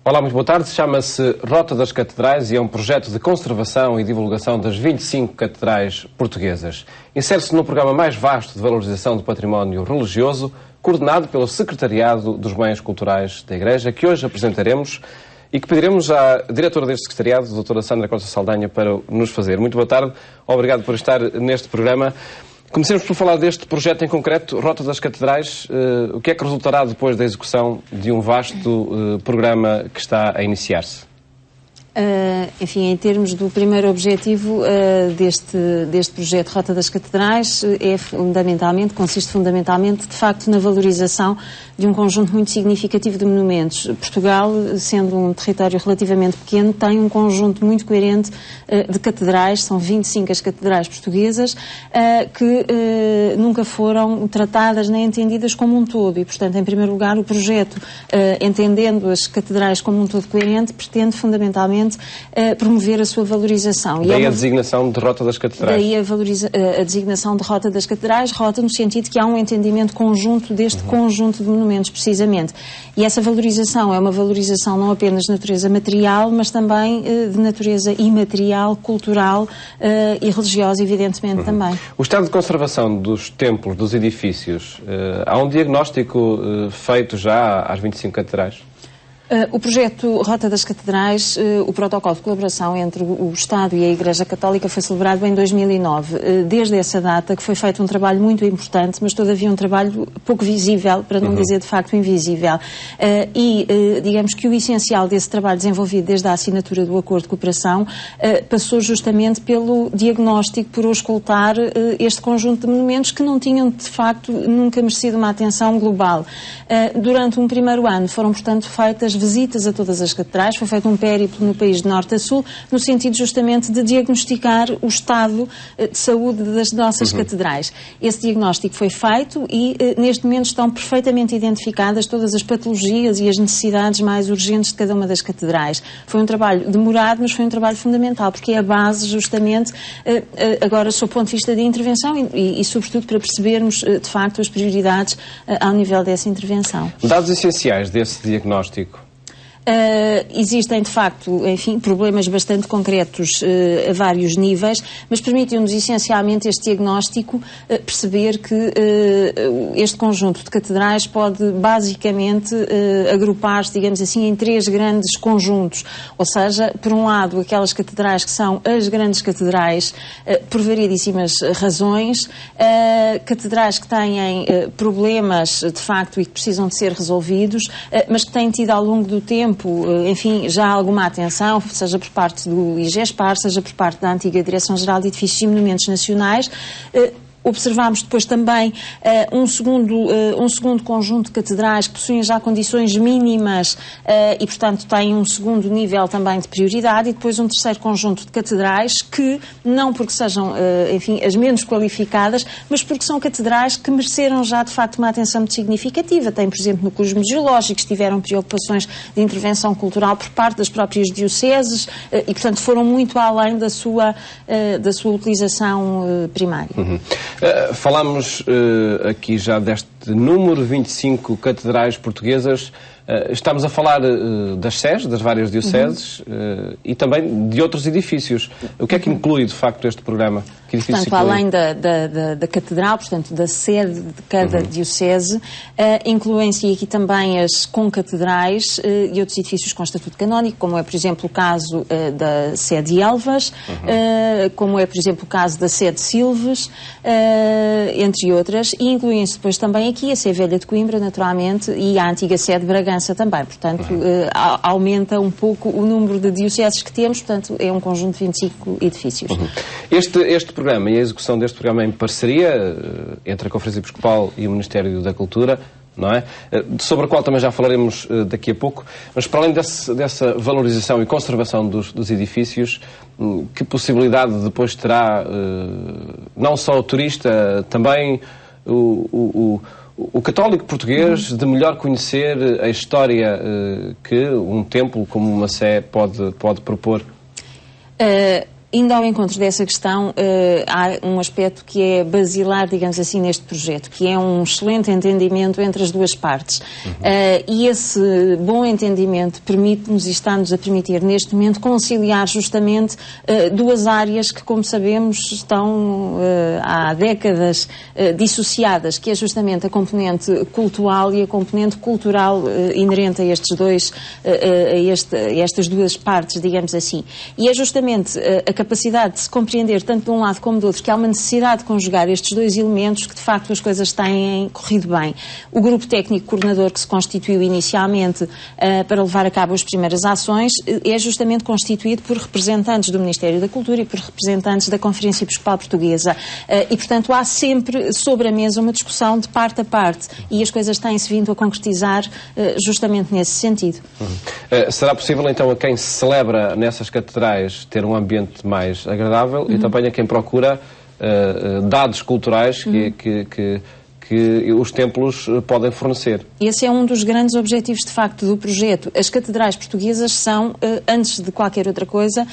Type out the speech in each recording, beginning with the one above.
Olá, muito boa tarde. Chama-se Rota das Catedrais e é um projeto de conservação e divulgação das 25 catedrais portuguesas. Insere-se no programa mais vasto de valorização do património religioso, coordenado pelo Secretariado dos Bens Culturais da Igreja, que hoje apresentaremos e que pediremos à diretora deste secretariado, a doutora Sandra Costa Saldanha, para nos fazer. Muito boa tarde. Obrigado por estar neste programa. Comecemos por falar deste projeto em concreto, Rota das Catedrais. O que é que resultará depois da execução de um vasto programa que está a iniciar-se? Enfim, em termos do primeiro objetivo deste projeto Rota das Catedrais, consiste fundamentalmente, de facto, na valorização de um conjunto muito significativo de monumentos. Portugal, sendo um território relativamente pequeno, tem um conjunto muito coerente de catedrais, são 25 as catedrais portuguesas, que nunca foram tratadas nem entendidas como um todo e, portanto, em primeiro lugar, o projeto, entendendo as catedrais como um todo coerente, pretende fundamentalmente promover a sua valorização. Daí a designação de Rota das Catedrais. Daí a designação de Rota das Catedrais, rota no sentido que há um entendimento conjunto deste conjunto de monumentos, precisamente. E essa valorização é uma valorização não apenas de natureza material, mas também de natureza imaterial, cultural e religiosa, evidentemente, também. O estado de conservação dos templos, dos edifícios, há um diagnóstico feito já às 25 catedrais? O projeto Rota das Catedrais, o protocolo de colaboração entre o Estado e a Igreja Católica foi celebrado em 2009. Desde essa data que foi feito um trabalho muito importante, mas todavia um trabalho pouco visível, para não dizer de facto invisível. Digamos que o essencial desse trabalho desenvolvido desde a assinatura do Acordo de Cooperação passou justamente pelo diagnóstico, por auscultar este conjunto de monumentos que não tinham de facto nunca merecido uma atenção global. Durante um primeiro ano foram, portanto, feitas visitas a todas as catedrais, foi feito um périplo no país de norte a sul, no sentido justamente de diagnosticar o estado de saúde das nossas catedrais. Esse diagnóstico foi feito e neste momento estão perfeitamente identificadas todas as patologias e as necessidades mais urgentes de cada uma das catedrais. Foi um trabalho demorado, mas foi um trabalho fundamental, porque é a base justamente, agora, sob o ponto de vista de intervenção e sobretudo para percebermos de facto as prioridades ao nível dessa intervenção. Dados essenciais desse diagnóstico? Existem, de facto, enfim, problemas bastante concretos a vários níveis, mas permitiu-nos essencialmente este diagnóstico perceber que este conjunto de catedrais pode basicamente agrupar-se, digamos assim, em três grandes conjuntos. Ou seja, por um lado, aquelas catedrais que são as grandes catedrais por variedíssimas razões, catedrais que têm problemas, de facto, e que precisam de ser resolvidos, mas que têm tido ao longo do tempo, enfim, já alguma atenção, seja por parte do IGESPAR, seja por parte da antiga Direção-Geral de Edifícios e Monumentos Nacionais. Observámos depois também um segundo conjunto de catedrais que possuem já condições mínimas e, portanto, têm um segundo nível também de prioridade, e depois um terceiro conjunto de catedrais que, não porque sejam, enfim, as menos qualificadas, mas porque são catedrais que mereceram já, de facto, uma atenção muito significativa. Tem, por exemplo, núcleos museológicos, tiveram preocupações de intervenção cultural por parte das próprias dioceses e, portanto, foram muito além da sua utilização primária. Falámos aqui já deste número, 25 catedrais portuguesas. Estamos a falar das SES, das várias dioceses, e também de outros edifícios. O que é que inclui, de facto, este programa? Que portanto, além da catedral, portanto, da sede de cada diocese, incluem-se aqui também as concatedrais e outros edifícios com estatuto canónico, como é, por exemplo, o caso da sede de Elvas, como é, por exemplo, o caso da sede de Silves, entre outras, e incluem-se depois também aqui a sede velha de Coimbra, naturalmente, e a antiga sede de Bragança também. Portanto, aumenta um pouco o número de dioceses que temos, portanto, é um conjunto de 25 edifícios. Este programa e a execução deste programa em parceria entre a Conferência Episcopal e o Ministério da Cultura, não é? Sobre a qual também já falaremos daqui a pouco, mas para além dessa valorização e conservação dos edifícios, que possibilidade depois terá não só o turista, também o católico português de melhor conhecer a história que um templo como uma Sé pode propor? Indo ao encontro dessa questão, há um aspecto que é basilar, digamos assim, neste projeto, que é um excelente entendimento entre as duas partes. E esse bom entendimento permite-nos e está-nos a permitir, neste momento, conciliar justamente duas áreas que, como sabemos, estão há décadas dissociadas, que é justamente a componente cultural e a componente cultural inerente a estes dois, a estas duas partes, digamos assim. E é justamente a capacidade de se compreender tanto de um lado como do outro que há uma necessidade de conjugar estes dois elementos que de facto as coisas têm corrido bem. O grupo técnico coordenador que se constituiu inicialmente para levar a cabo as primeiras ações é justamente constituído por representantes do Ministério da Cultura e por representantes da Conferência Episcopal Portuguesa e portanto há sempre sobre a mesa uma discussão de parte a parte e as coisas têm-se vindo a concretizar justamente nesse sentido. Será possível então a quem celebra nessas catedrais ter um ambiente mais agradável e também a quem procura dados culturais que os templos podem fornecer. Esse é um dos grandes objetivos, de facto, do projeto. As catedrais portuguesas são, antes de qualquer outra coisa,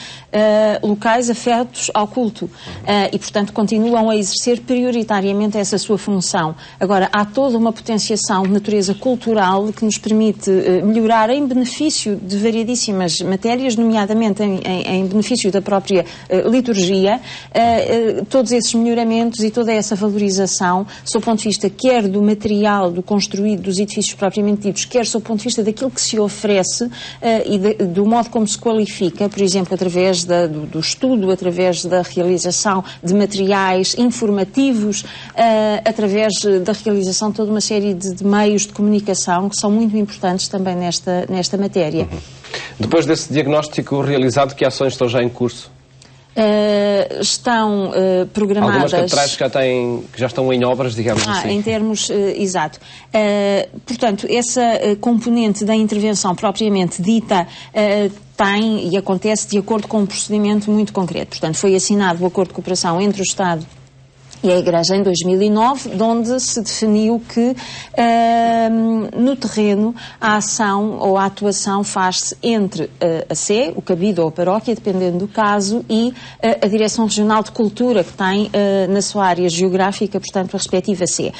locais afetos ao culto e, portanto, continuam a exercer prioritariamente essa sua função. Agora, há toda uma potenciação de natureza cultural que nos permite melhorar em benefício de variedíssimas matérias, nomeadamente em benefício da própria liturgia, todos esses melhoramentos e toda essa valorização, sob o ponto de vista quer do material, do construído, dos edifícios propriamente ditos, quer sob o ponto de vista daquilo que se oferece e do modo como se qualifica, por exemplo, através do estudo, através da realização de materiais informativos, através da realização de toda uma série de meios de comunicação que são muito importantes também nesta matéria. Depois desse diagnóstico realizado, que ações estão já em curso? Estão programadas... Algumas catedrais que já estão em obras, digamos assim. Em termos, exato. Portanto, essa componente da intervenção propriamente dita tem e acontece de acordo com um procedimento muito concreto. Portanto, foi assinado o acordo de cooperação entre o Estado e a Igreja em 2009, onde se definiu que no terreno a ação ou a atuação faz-se entre a Sé, o cabido ou a paróquia, dependendo do caso, e a Direção Regional de Cultura, que tem na sua área geográfica, portanto, a respectiva Sé.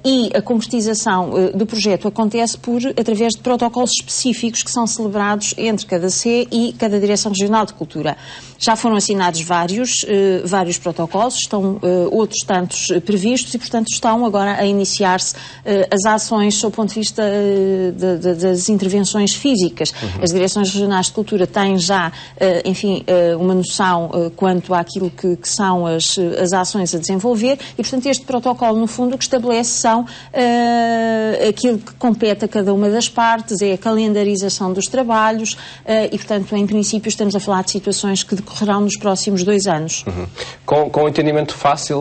E a concretização do projeto acontece através de protocolos específicos que são celebrados entre cada Sé e cada Direção Regional de Cultura. Já foram assinados vários protocolos, estão outros tantos previstos e, portanto, estão agora a iniciar-se as ações sob o ponto de vista das intervenções físicas. As direções regionais de cultura têm já, uma noção quanto àquilo que são as ações a desenvolver e, portanto, este protocolo, no fundo, o que estabelece são aquilo que compete a cada uma das partes, é a calendarização dos trabalhos e, portanto, em princípio, estamos a falar de situações que decorrerão nos próximos 2 anos. Com o entendimento fácil,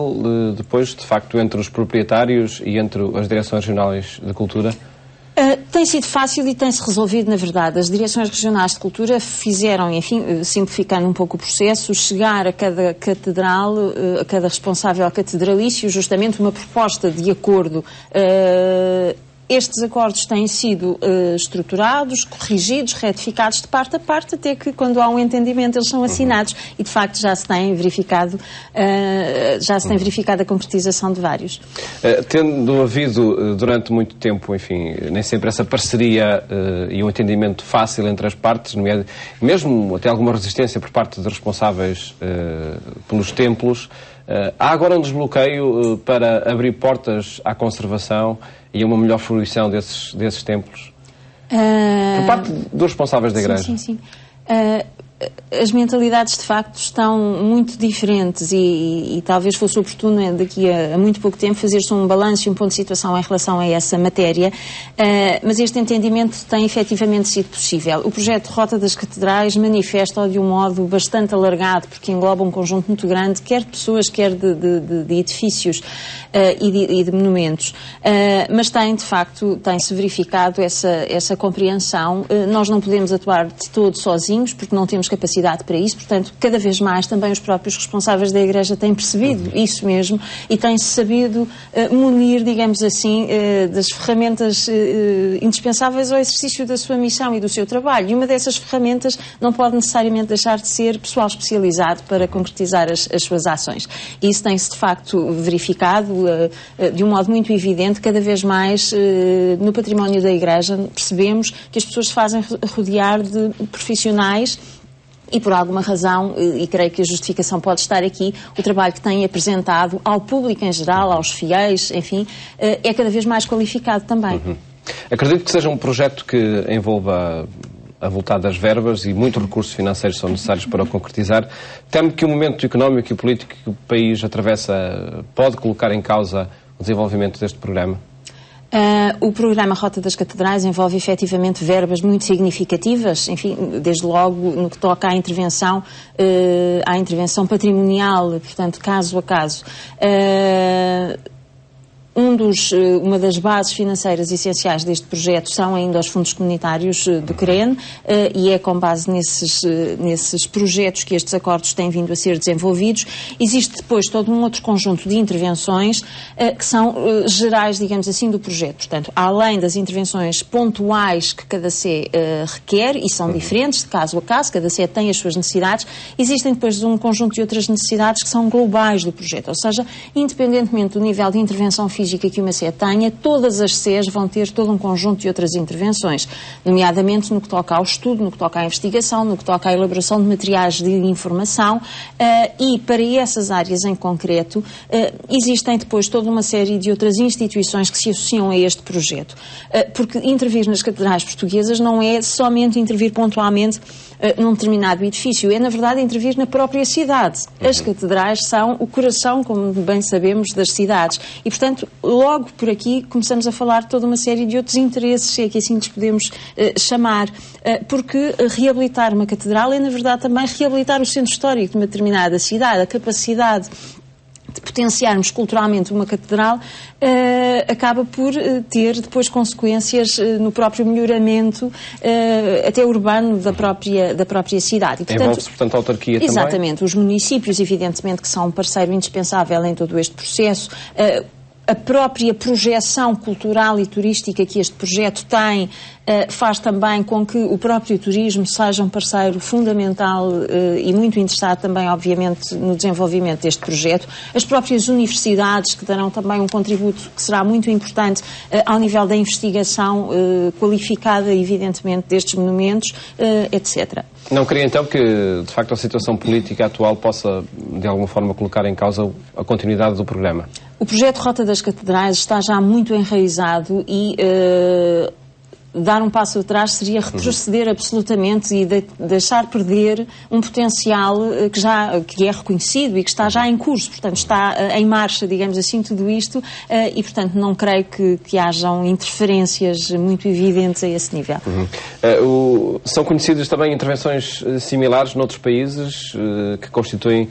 depois, de facto, entre os proprietários e entre as direções regionais de cultura? Tem sido fácil e tem-se resolvido, na verdade. As direções regionais de cultura fizeram, simplificando um pouco o processo, chegar a cada catedral, a cada responsável catedralício, justamente uma proposta de acordo. Estes acordos têm sido estruturados, corrigidos, retificados de parte a parte, até que quando há um entendimento eles são assinados e, de facto, já se tem verificado a concretização de vários. Tendo havido durante muito tempo, nem sempre essa parceria e um entendimento fácil entre as partes, mesmo até alguma resistência por parte de responsáveis pelos templos, há agora um desbloqueio para abrir portas à conservação e uma melhor fruição desses templos? Por parte dos responsáveis da Igreja? Sim. As mentalidades, de facto, estão muito diferentes e talvez fosse oportuno daqui a muito pouco tempo fazer-se um balanço e um ponto de situação em relação a essa matéria, mas este entendimento tem efetivamente sido possível. O projeto de Rota das Catedrais manifesta-o de um modo bastante alargado, porque engloba um conjunto muito grande, quer de pessoas, quer de edifícios e de monumentos. Mas de facto, tem-se verificado essa compreensão. Nós não podemos atuar de todo sozinhos, porque não temos temos capacidade para isso, portanto, cada vez mais também os próprios responsáveis da Igreja têm percebido isso mesmo e têm-se sabido munir, digamos assim, das ferramentas indispensáveis ao exercício da sua missão e do seu trabalho. E uma dessas ferramentas não pode necessariamente deixar de ser pessoal especializado para concretizar as suas ações. E isso tem-se, de facto, verificado de um modo muito evidente. Cada vez mais no património da Igreja percebemos que as pessoas se fazem rodear de profissionais e, por alguma razão, e creio que a justificação pode estar aqui, o trabalho que têm apresentado ao público em geral, aos fiéis, enfim, é cada vez mais qualificado também. Acredito que seja um projeto que envolva avultadas verbas e muitos recursos financeiros são necessários para o concretizar. Temo que o momento económico e político que o país atravessa pode colocar em causa o desenvolvimento deste programa? O programa Rota das Catedrais envolve efetivamente verbas muito significativas, enfim, desde logo no que toca à intervenção patrimonial, portanto, caso a caso. Uma das bases financeiras essenciais deste projeto são ainda os fundos comunitários do CREN e é com base nesses projetos que estes acordos têm vindo a ser desenvolvidos. Existe depois todo um outro conjunto de intervenções que são gerais, digamos assim, do projeto. Portanto, além das intervenções pontuais que cada C requer, e são diferentes de caso a caso, cada C tem as suas necessidades, existem depois um conjunto de outras necessidades que são globais do projeto, ou seja, independentemente do nível de intervenção física que uma C tenha, todas as Cs vão ter todo um conjunto de outras intervenções, nomeadamente no que toca ao estudo, no que toca à investigação, no que toca à elaboração de materiais de informação e para essas áreas em concreto existem depois toda uma série de outras instituições que se associam a este projeto. Porque intervir nas catedrais portuguesas não é somente intervir pontualmente num determinado edifício, é na verdade intervir na própria cidade. As catedrais são o coração, como bem sabemos, das cidades e, portanto, logo por aqui começamos a falar de toda uma série de outros interesses, se é que assim lhes podemos chamar, porque reabilitar uma catedral é, na verdade, também reabilitar o centro histórico de uma determinada cidade, a capacidade de potenciarmos culturalmente uma catedral acaba por ter depois consequências no próprio melhoramento até urbano da própria cidade. Envolve-se, portanto, a autarquia também? Exatamente. Os municípios, evidentemente, que são um parceiro indispensável em todo este processo. A própria projeção cultural e turística que este projeto tem faz também com que o próprio turismo seja um parceiro fundamental e muito interessado também, obviamente, no desenvolvimento deste projeto. As próprias universidades, que darão também um contributo que será muito importante ao nível da investigação qualificada, evidentemente, destes monumentos, etc. Não queria, então, que, de facto, a situação política atual possa, de alguma forma, colocar em causa a continuidade do programa? O projeto Rota das Catedrais está já muito enraizado e dar um passo atrás seria retroceder absolutamente e deixar perder um potencial que é reconhecido e que está já em curso, portanto está em marcha, digamos assim, tudo isto e, portanto, não creio que hajam interferências muito evidentes a esse nível. São conhecidas também intervenções similares noutros países que constituem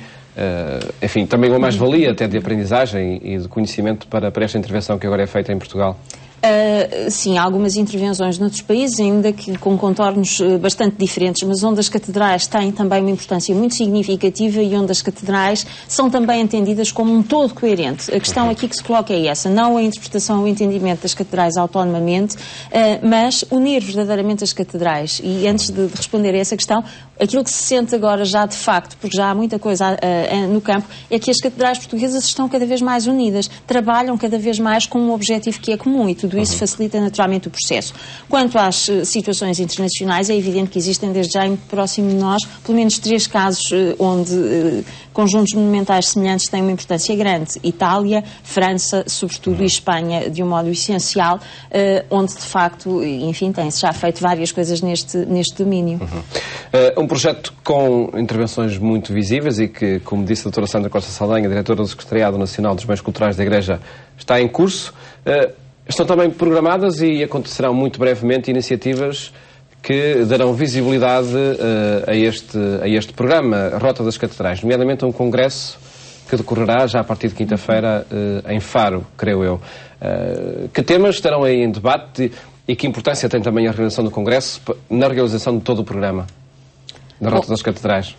enfim, também uma mais-valia até de aprendizagem e de conhecimento para esta intervenção que agora é feita em Portugal? Sim, há algumas intervenções noutros países, ainda que com contornos bastante diferentes, mas onde as catedrais têm também uma importância muito significativa e onde as catedrais são também entendidas como um todo coerente. A questão aqui que se coloca é essa, não a interpretação ou o entendimento das catedrais autonomamente, mas unir verdadeiramente as catedrais. E antes de responder a essa questão, aquilo que se sente agora já de facto, porque já há muita coisa no campo, é que as catedrais portuguesas estão cada vez mais unidas, trabalham cada vez mais com um objetivo que é comum e tudo isso facilita naturalmente o processo. Quanto às situações internacionais, é evidente que existem desde já muito próximo de nós pelo menos 3 casos onde conjuntos monumentais semelhantes têm uma importância grande. Itália, França, sobretudo, e Espanha, de um modo essencial, onde de facto, enfim, tem-se já feito várias coisas neste domínio. Um projeto com intervenções muito visíveis e que, como disse a doutora Sandra Costa Saldanha, diretora do Secretariado Nacional dos Bens Culturais da Igreja, está em curso. Estão também programadas e acontecerão muito brevemente iniciativas que darão visibilidade a este programa, a Rota das Catedrais, nomeadamente um congresso que decorrerá já a partir de quinta-feira em Faro, creio eu. Que temas estarão aí em debate e que importância tem também a realização do congresso na realização de todo o programa? Da Rota das Catedrais.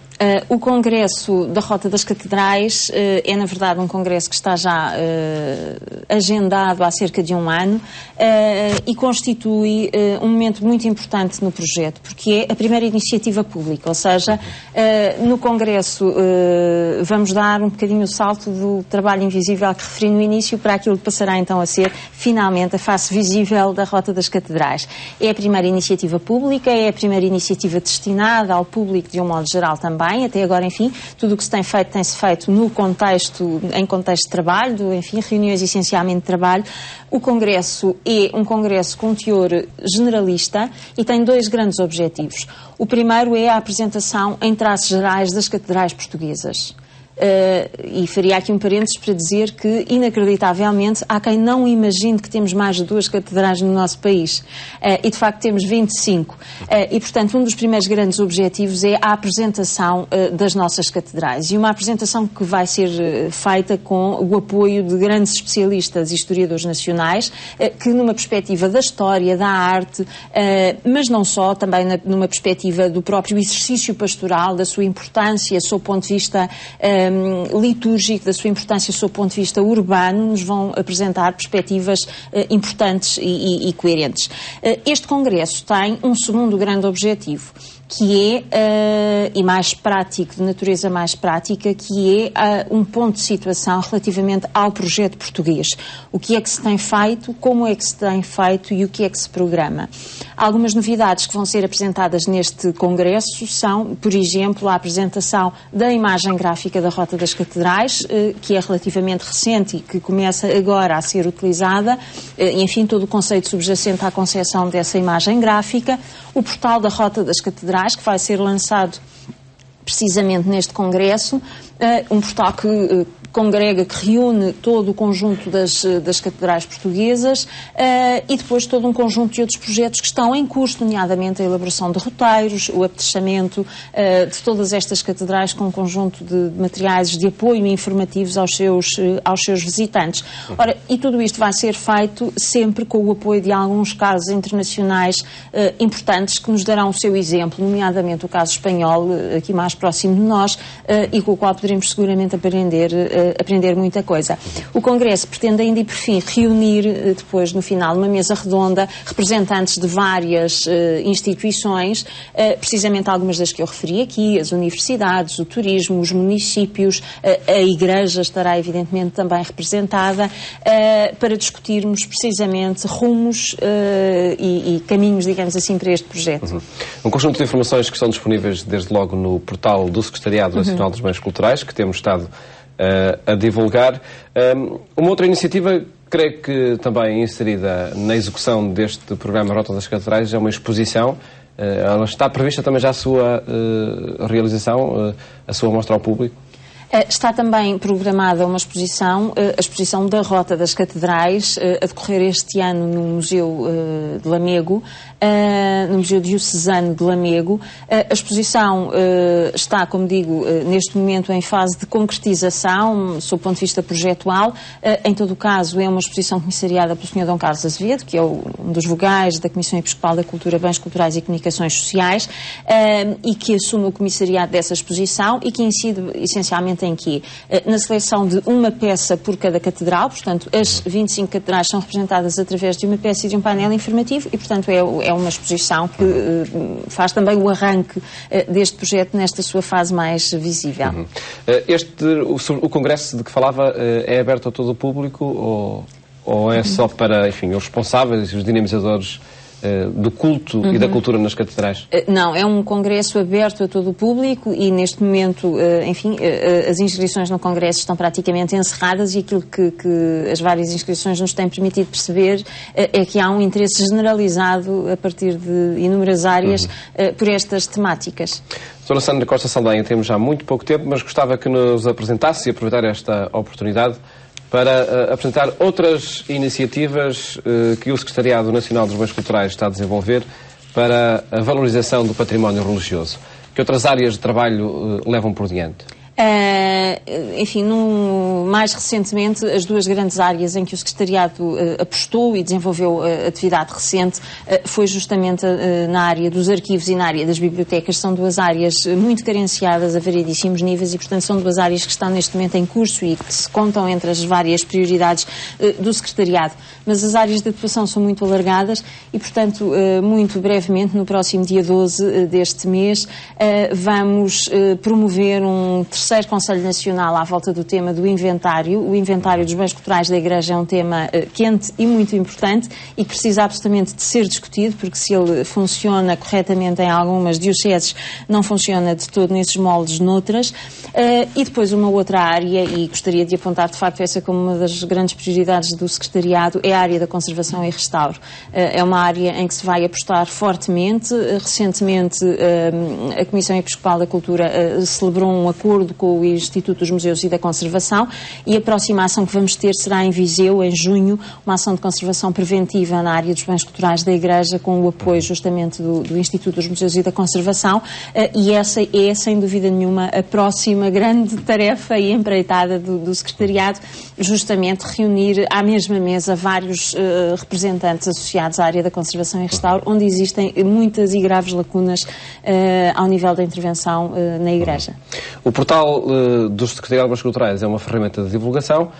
O Congresso da Rota das Catedrais é, na verdade, um congresso que está já agendado há cerca de um ano e constitui um momento muito importante no projeto, porque é a primeira iniciativa pública, ou seja, no Congresso vamos dar um bocadinho o salto do trabalho invisível que referi no início para aquilo que passará então a ser, finalmente, a face visível da Rota das Catedrais. É a primeira iniciativa pública, é a primeira iniciativa destinada ao público de um modo geral também. Até agora, enfim, tudo o que se tem feito tem-se feito em contexto de trabalho, enfim, reuniões essencialmente de trabalho. O Congresso é um Congresso com teor generalista e tem dois grandes objetivos. O primeiro é a apresentação em traços gerais das catedrais portuguesas. E faria aqui um parênteses para dizer que, inacreditavelmente, há quem não imagine que temos mais de 2 catedrais no nosso país. E, de facto, temos 25. E, portanto, um dos primeiros grandes objetivos é a apresentação das nossas catedrais. E uma apresentação que vai ser feita com o apoio de grandes especialistas e historiadores nacionais, que, numa perspectiva da história, da arte, mas não só, também numa perspectiva do próprio exercício pastoral, da sua importância, sob o ponto de vista litúrgico, da sua importância sob o ponto de vista urbano, nos vão apresentar perspectivas importantes e coerentes. Este Congresso tem um segundo grande objetivo, que é, e mais prático, de natureza mais prática, que é um ponto de situação relativamente ao projeto português. O que é que se tem feito, como é que se tem feito e o que é que se programa. Algumas novidades que vão ser apresentadas neste Congresso são, por exemplo, a apresentação da imagem gráfica da Rota das Catedrais, que é relativamente recente e que começa agora a ser utilizada, e, enfim, todo o conceito subjacente à concepção dessa imagem gráfica, o portal da Rota das Catedrais, que vai ser lançado precisamente neste Congresso, um portal que congrega, que reúne todo o conjunto das catedrais portuguesas e depois todo um conjunto de outros projetos que estão em curso, nomeadamente a elaboração de roteiros, o apetrechamento de todas estas catedrais com um conjunto de materiais de apoio informativos aos seus visitantes. Ora, e tudo isto vai ser feito sempre com o apoio de alguns casos internacionais importantes que nos darão o seu exemplo, nomeadamente o caso espanhol, aqui mais próximo de nós, e com o qual poderemos seguramente aprender muita coisa. O Congresso pretende ainda e por fim reunir depois no final uma mesa redonda representantes de várias instituições, precisamente algumas das que eu referi aqui, as universidades, o turismo, os municípios, a Igreja estará evidentemente também representada, para discutirmos precisamente rumos e caminhos, digamos assim, para este projeto. Um conjunto de informações que estão disponíveis desde logo no portal do Secretariado Nacional dos Bens Culturais, que temos estado a divulgar. Uma outra iniciativa, creio que também inserida na execução deste programa Rota das Catedrais, é uma exposição. Ela está prevista também já a sua realização, a sua mostra ao público? Está também programada uma exposição, a exposição da Rota das Catedrais, a decorrer este ano no Museu de Lamego, no Museu Diocesano de Lamego. A exposição está, como digo, neste momento em fase de concretização, sob o ponto de vista projetual. Em todo o caso, é uma exposição comissariada pelo Sr. Dom Carlos Azevedo, que é um dos vogais da Comissão Episcopal da Cultura, Bens Culturais e Comunicações Sociais, e que assume o comissariado dessa exposição e que incide essencialmente em quê? Na seleção de uma peça por cada catedral, portanto, as 25 catedrais são representadas através de uma peça e de um painel informativo e, portanto, é uma exposição que faz também o arranque deste projeto nesta sua fase mais visível. O congresso de que falava é aberto a todo o público ou é só para, enfim, os responsáveis e os dinamizadores do culto e da cultura nas catedrais? Não, é um congresso aberto a todo o público e neste momento, enfim, as inscrições no congresso estão praticamente encerradas e aquilo que as várias inscrições nos têm permitido perceber é que há um interesse generalizado a partir de inúmeras áreas por estas temáticas. Doutora Sandra Costa Saldanha, temos já muito pouco tempo, mas gostava que nos apresentasse e aproveitar esta oportunidade para apresentar outras iniciativas que o Secretariado Nacional dos Bens Culturais está a desenvolver para a valorização do património religioso. Que outras áreas de trabalho levam por diante? Enfim, mais recentemente, as duas grandes áreas em que o Secretariado apostou e desenvolveu atividade recente foi justamente na área dos arquivos e na área das bibliotecas. São duas áreas muito carenciadas a variedíssimos níveis e, portanto, são duas áreas que estão neste momento em curso e que se contam entre as várias prioridades do Secretariado. Mas as áreas de atuação são muito alargadas e, portanto, muito brevemente, no próximo dia 12 deste mês, vamos promover um terceiro Conselho Nacional à volta do tema do inventário. O inventário dos bens culturais da Igreja é um tema quente e muito importante e que precisa absolutamente de ser discutido, porque se ele funciona corretamente em algumas dioceses, não funciona de todo nesses moldes noutras. E depois uma outra área, e gostaria de apontar de facto essa como uma das grandes prioridades do Secretariado, é a área da conservação e restauro. É uma área em que se vai apostar fortemente. Recentemente a Comissão Episcopal da Cultura celebrou um acordo com o Instituto dos Museus e da Conservação e a próxima ação que vamos ter será em Viseu, em junho, uma ação de conservação preventiva na área dos bens culturais da Igreja, com o apoio justamente do Instituto dos Museus e da Conservação, e essa é, sem dúvida nenhuma, a próxima grande tarefa e empreitada do Secretariado, justamente reunir à mesma mesa vários representantes associados à área da conservação e restauro, onde existem muitas e graves lacunas ao nível da intervenção na Igreja. O portal dos Secretariado de Bens Culturais é uma ferramenta de divulgação.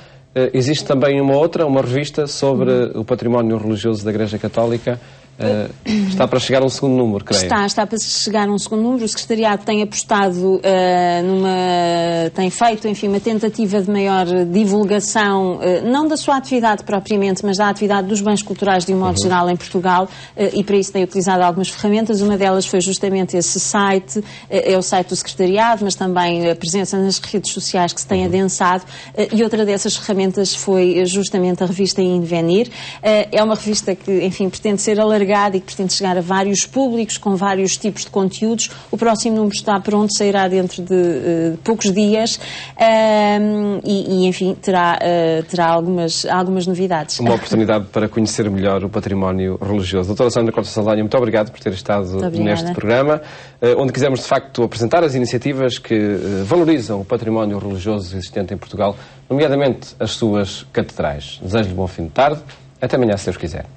Existe também uma revista sobre o património religioso da Igreja Católica. Está para chegar um segundo número, creio. Está para chegar um segundo número. O Secretariado tem apostado tem feito, enfim, uma tentativa de maior divulgação, não da sua atividade propriamente, mas da atividade dos bens culturais de um modo geral em Portugal, e para isso tem utilizado algumas ferramentas. Uma delas foi justamente esse site, é o site do Secretariado, mas também a presença nas redes sociais que se tem adensado, e outra dessas ferramentas foi justamente a revista Invenir. É uma revista que, enfim, pretende ser alargada e que pretende chegar a vários públicos, com vários tipos de conteúdos. O próximo número está pronto, sairá dentro de poucos dias e enfim, terá algumas novidades. Uma oportunidade para conhecer melhor o património religioso. Doutora Sandra Costa Saldanha, muito obrigado por ter estado neste programa, onde quisemos de facto apresentar as iniciativas que valorizam o património religioso existente em Portugal, nomeadamente as suas catedrais. Desejo-lhe bom fim de tarde. Até amanhã, se Deus quiser.